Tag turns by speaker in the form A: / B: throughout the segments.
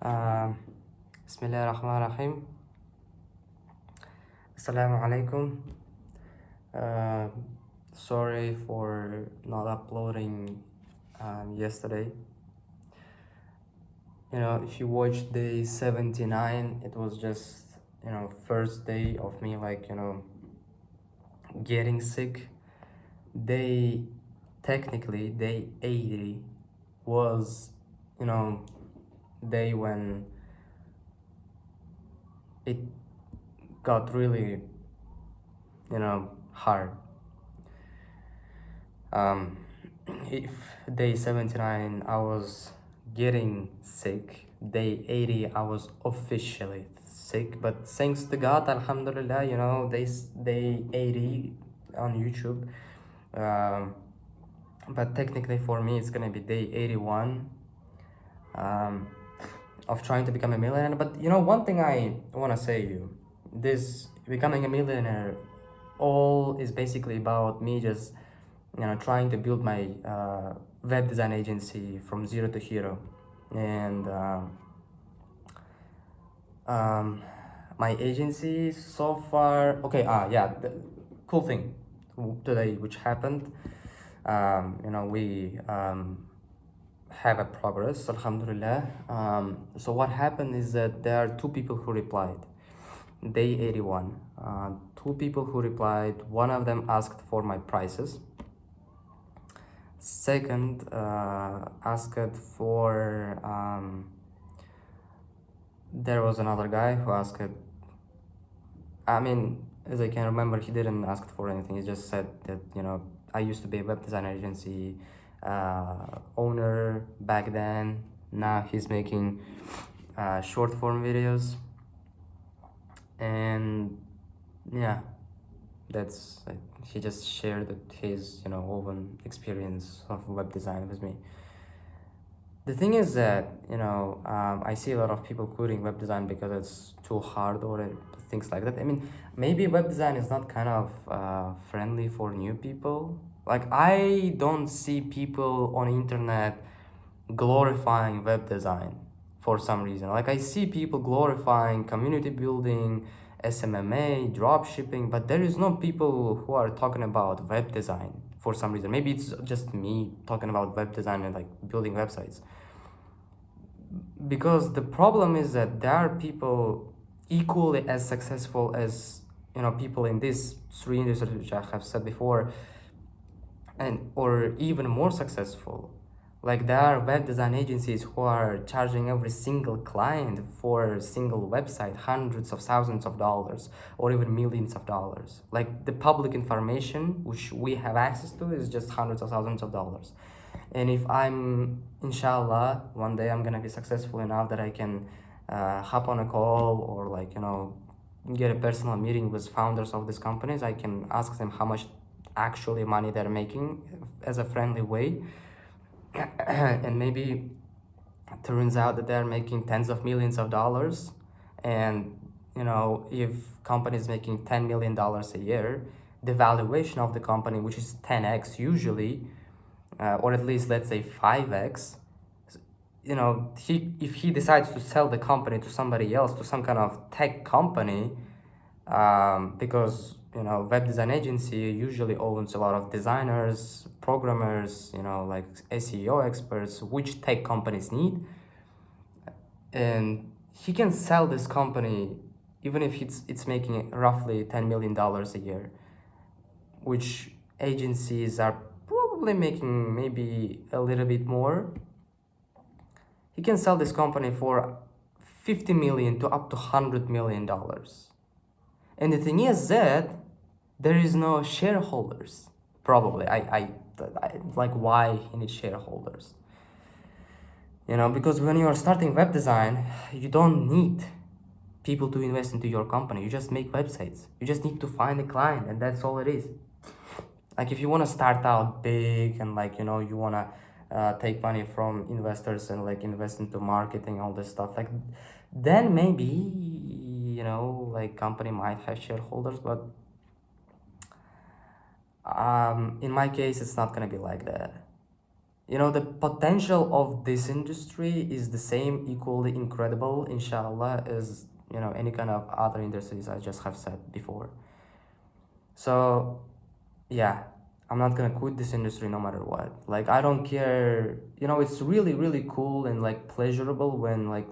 A: Uh, Bismillahirrahmanirrahim. Assalamu alaykum. Uh, Sorry for not uploading yesterday. If you watched day 79, it was just, first day of me, getting sick. Technically, day 80 was, day when it got really, hard. If day 79 I was getting sick, day 80 I was officially sick, but thanks to God, alhamdulillah, day 80 on YouTube. But technically for me it's gonna be day 81 of trying to become a millionaire. But one thing I want to say you, this becoming a millionaire all is basically about me just trying to build my web design agency from zero to hero. And my agency so far, okay, the cool thing today which happened, we have a progress, alhamdulillah. So what happened is that there are two people who replied day 81. Two people who replied. One of them asked for my prices. Second asked for there was another guy who asked, as I can remember, he didn't ask for anything. He just said that I used to be a web design agency owner back then. Now he's making short form videos, and yeah, that's he just shared his own experience of web design with me. The thing is that I see a lot of people quitting web design because it's too hard or things like that. Maybe web design is not kind of friendly for new people. Like, I don't see people on internet glorifying web design for some reason. Like, I see people glorifying community building, SMMA, drop shipping, but there is no people who are talking about web design for some reason. Maybe it's just me talking about web design and like building websites. Because the problem is that there are people equally as successful as people in these three industries which I have said before, and or even more successful. Like, there are web design agencies who are charging every single client for a single website hundreds of thousands of dollars or even millions of dollars. Like, the public information which we have access to is just hundreds of thousands of dollars. And if I'm, inshallah, one day I'm gonna be successful enough that I can hop on a call or get a personal meeting with founders of these companies, I can ask them how much actually money they're making as a friendly way. And maybe it turns out that they're making tens of millions of dollars. And if company is making $10 million a year, the valuation of the company, which is 10x usually, or at least let's say 5x, if he decides to sell the company to somebody else, to some kind of tech company, because web design agency usually owns a lot of designers, programmers, like SEO experts, which tech companies need, and he can sell this company even if it's making roughly $10 million a year, which agencies are probably making maybe a little bit more. He can sell this company for 50 million to up to $100 million. And the thing is that there is no shareholders. Probably, I like, why he needs shareholders? Because when you are starting web design, you don't need people to invest into your company. You just make websites. You just need to find a client, and that's all it is. Like, if you want to start out big and you want to take money from investors and invest into marketing, all this stuff, then maybe company might have shareholders. But in my case, it's not gonna be like that. You know, the potential of this industry is the same, equally incredible, inshallah, as, you know, any kind of other industries I just have said before. So yeah, I'm not gonna quit this industry no matter what. Like, I don't care. You know, it's really, really cool and like pleasurable when like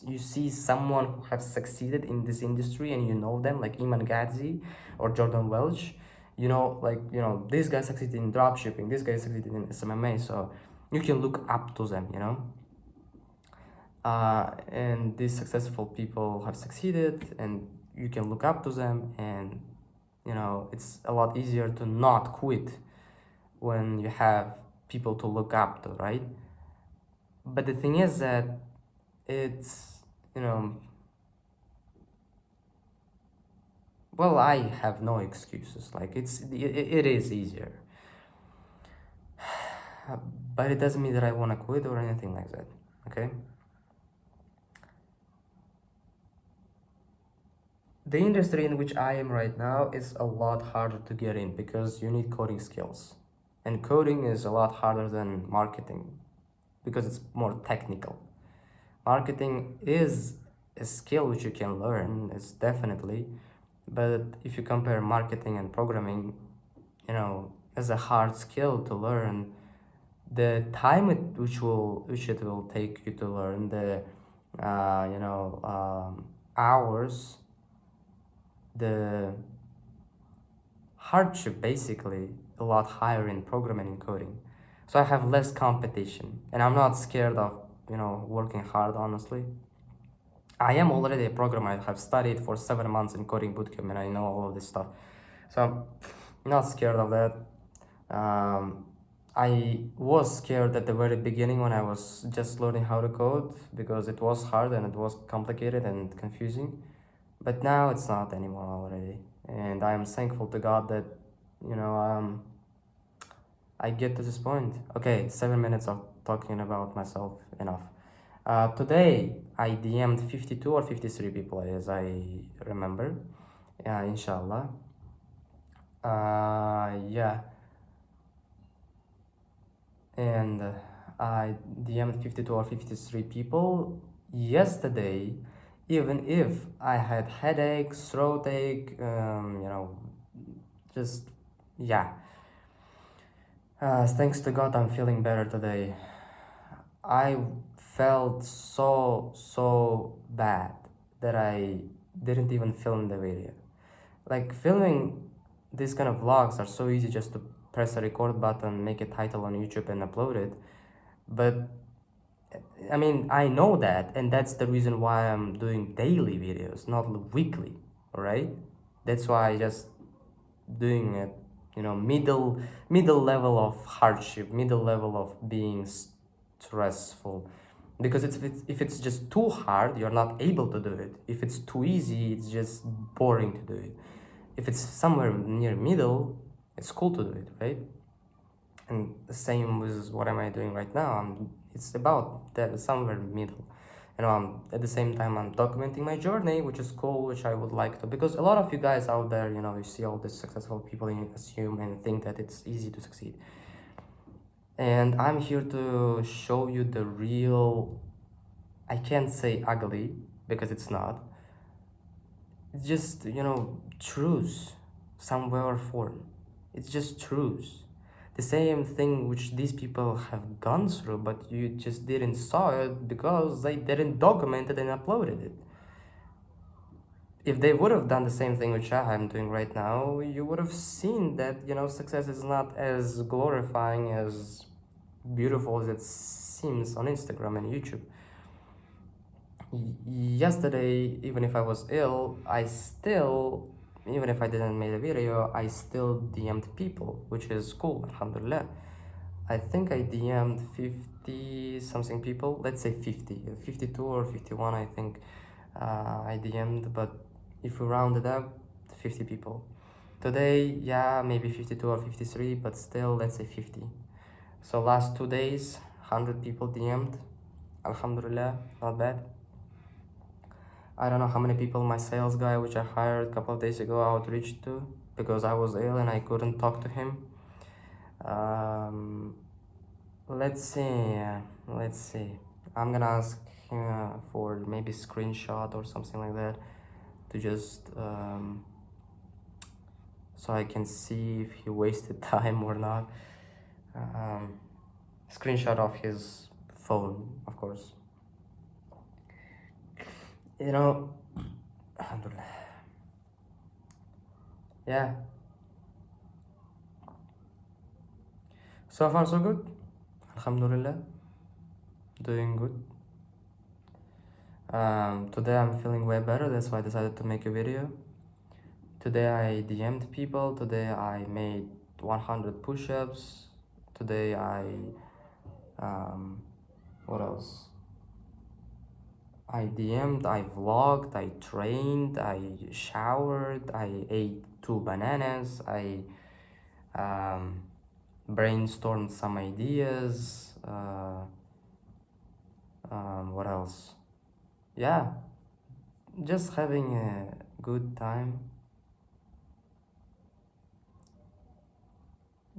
A: you see someone who have succeeded in this industry and you know them, like Iman Gadzi or Jordan Welch. You know, like, you know, this guy succeeded in dropshipping, this guy succeeded in SMMA, so you can look up to them, you know. And these successful people have succeeded, and you can look up to them, and you know, it's a lot easier to not quit when you have people to look up to, right? But the thing is that it's, you know, well, I have no excuses. Like, it is easier, but it doesn't mean that I want to quit or anything like that. Okay. The industry in which I am right now is a lot harder to get in because you need coding skills, and coding is a lot harder than marketing because it's more technical. Marketing is a skill which you can learn, it's definitely, but if you compare marketing and programming, you know, as a hard skill to learn, the time which it will take you to learn, the you know, hours, the hardship basically a lot higher in programming and coding. So I have less competition, and I'm not scared of, you know, working hard, honestly. I am already a programmer. I have studied for 7 months in coding bootcamp, and I know all of this stuff. So I'm not scared of that. I was scared at the very beginning when I was just learning how to code because it was hard and it was complicated and confusing. But now it's not anymore already. And I am thankful to God that, you know, I get to this point. Okay, 7 minutes of talking about myself, enough. Today I DM'd 52 or 53 people, as I remember. Inshallah. Yeah, and I DM'd 52 or 53 people yesterday, even if I had headaches, throat ache, you know, just, yeah. Thanks to God, I'm feeling better today. I felt so bad that I didn't even film the video. Like, filming these kind of vlogs are so easy, just to press a record button, make a title on YouTube and upload it. But I mean, I know that, and that's the reason why I'm doing daily videos, not weekly, alright? That's why I just doing it, you know, middle level of hardship, middle level of being stressful. Because if it's just too hard, you're not able to do it. If it's too easy, it's just boring to do it. If it's somewhere near middle, it's cool to do it, right? And the same with what am I doing right now. It's about that somewhere middle. You know, at the same time I'm documenting my journey, which is cool, which I would like to, because a lot of you guys out there, you know, you see all these successful people and you assume and think that it's easy to succeed. And I'm here to show you the real, I can't say ugly because it's not. It's just, you know, truths, somewhere form. It's just truths. The same thing which these people have gone through, but you just didn't saw it because they didn't document it and uploaded it. If they would have done the same thing which I am doing right now, you would have seen that, you know, success is not as glorifying, as beautiful as it seems on Instagram and YouTube. Yesterday, even if I was ill, even if I didn't make a video, I still DM'd people, which is cool, alhamdulillah. I think I DM'd 50 something people, let's say 50, 52 or 51, I think I DM'd, but if we round it up, 50 people. Today, yeah, maybe 52 or 53, but still, let's say 50. So last 2 days, 100 people DM'd, alhamdulillah, not bad. I don't know how many people my sales guy, which I hired a couple of days ago, outreached to because I was ill and I couldn't talk to him. let's see. Let's see. I'm gonna ask him for maybe screenshot or something like that to just so I can see if he wasted time or not. Um, Screenshot of his phone, of course. You know, alhamdulillah. Yeah. So far so good. Alhamdulillah. Doing good. Today I'm feeling way better. That's why I decided to make a video. Today I DM'd people. Today I made 100 push-ups. Today what else? I DM'd, I vlogged, I trained, I showered, I ate 2 bananas, I brainstormed some ideas. What else? Yeah, just having a good time.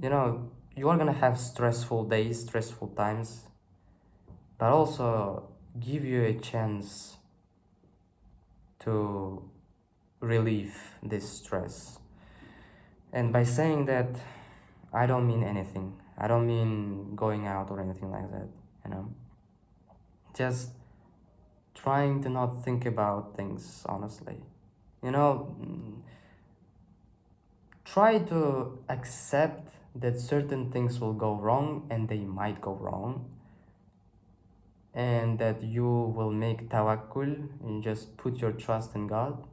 A: You know, you are gonna have stressful days, stressful times, but also give you a chance to relieve this stress. And by saying that, I don't mean anything. I don't mean going out or anything like that, you know. Just trying to not think about things, honestly. You know, try to accept that certain things will go wrong and they might go wrong, and that you will make tawakkul and just put your trust in God.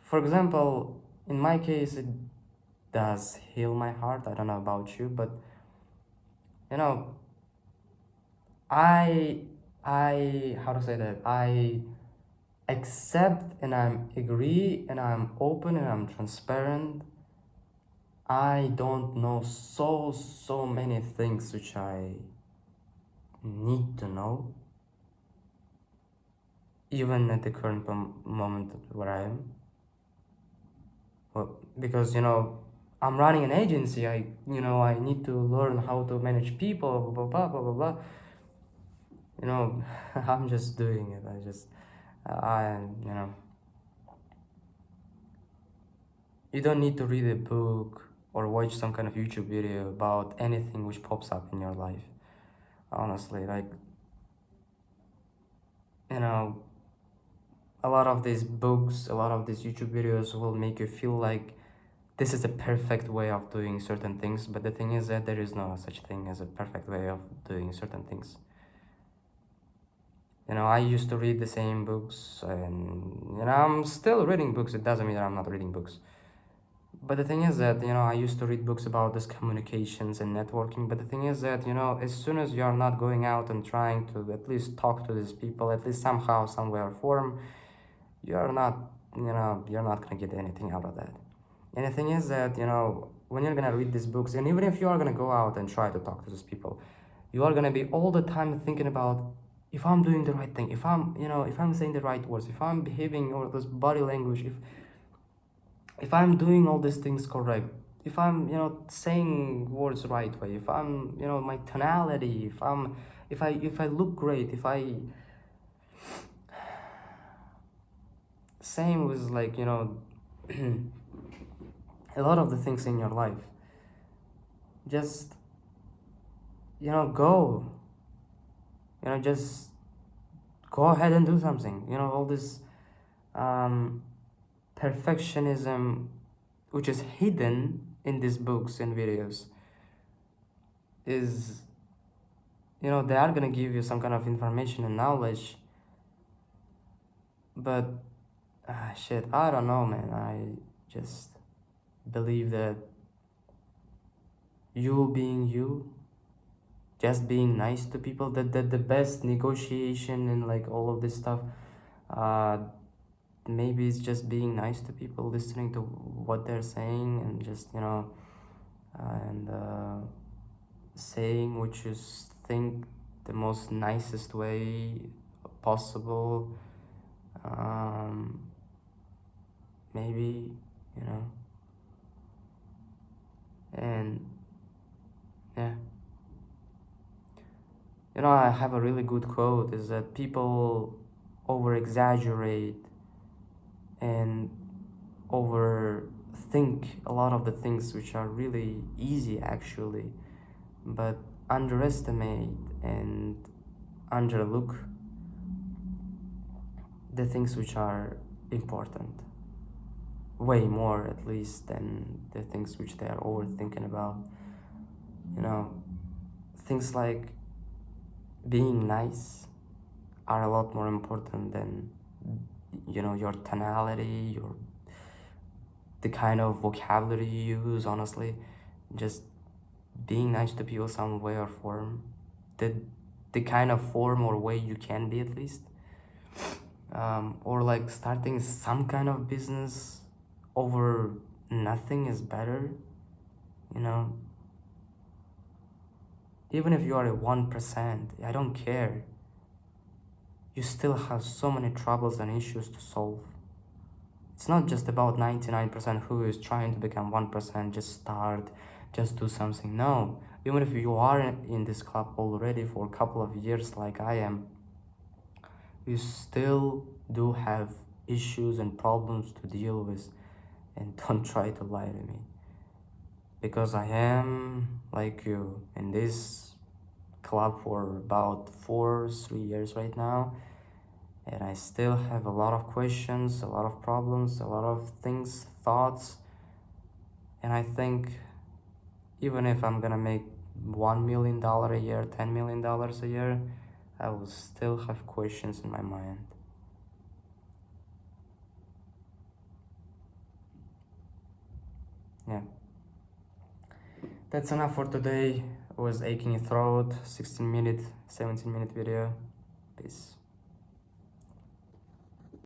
A: For example, in my case, it does heal my heart. I don't know about you, but you know, I how to say that, I accept and I'm agree and I'm open and I'm transparent. I don't know so many things which I need to know, even at the current moment where I am. Well, because you know, I'm running an agency. I need to learn how to manage people. Blah blah blah blah blah blah. You know, I'm just doing it. I you know, you don't need to read a book or watch some kind of YouTube video about anything which pops up in your life. Honestly, like, you know, a lot of these books, a lot of these YouTube videos will make you feel like this is a perfect way of doing certain things, but the thing is that there is no such thing as a perfect way of doing certain things. You know, I used to read the same books, and you know, I'm still reading books. It doesn't mean that I'm not reading books. But the thing is that, you know, I used to read books about this communications and networking. But the thing is that, you know, as soon as you are not going out and trying to at least talk to these people, at least somehow, some way or form, you are not, you know, you're not gonna get anything out of that. And the thing is that, you know, when you're gonna read these books, and even if you are gonna go out and try to talk to these people, you are gonna be all the time thinking about, if I'm doing the right thing, if I'm, you know, if I'm saying the right words, if I'm behaving or this body language, if I'm doing all these things correct, if I'm, you know, saying words right way, if I'm, you know, my tonality, if I look great, if I, same with, like, you know, a lot of the things in your life, just, you know, just go ahead and do something. You know, all this perfectionism which is hidden in these books and videos is, you know, they are gonna give you some kind of information and knowledge, but shit, I don't know, man. I just believe that you being you, just being nice to people, that the best negotiation and like all of this stuff, uh maybe it's just being nice to people, listening to what they're saying, and just, you know, and saying what you think the most nicest way possible. Maybe, you know, and yeah. You know, I have a really good quote is that people over exaggerate and overthink a lot of the things which are really easy actually, but underestimate and underlook the things which are important, way more at least than the things which they are overthinking about. You know, things like being nice are a lot more important than, you know, your tonality, your the kind of vocabulary you use. Honestly, just being nice to people some way or form, the kind of form or way you can be at least, or like starting some kind of business over nothing is better, you know. Even if you are a 1%, I don't care, you still have so many troubles and issues to solve. It's not just about 99% who is trying to become 1%, just start, just do something. No, even if you are in this club already for a couple of years like I am, you still do have issues and problems to deal with. And don't try to lie to me, because I am like you in this club for about 3 years right now, and I still have a lot of questions, a lot of problems, a lot of things, thoughts. And I think even if I'm gonna make $1 million a year, $10 million a year, I will still have questions in my mind. Yeah, that's enough for today. It was aching throat, 16 minute, 17-minute video. Peace.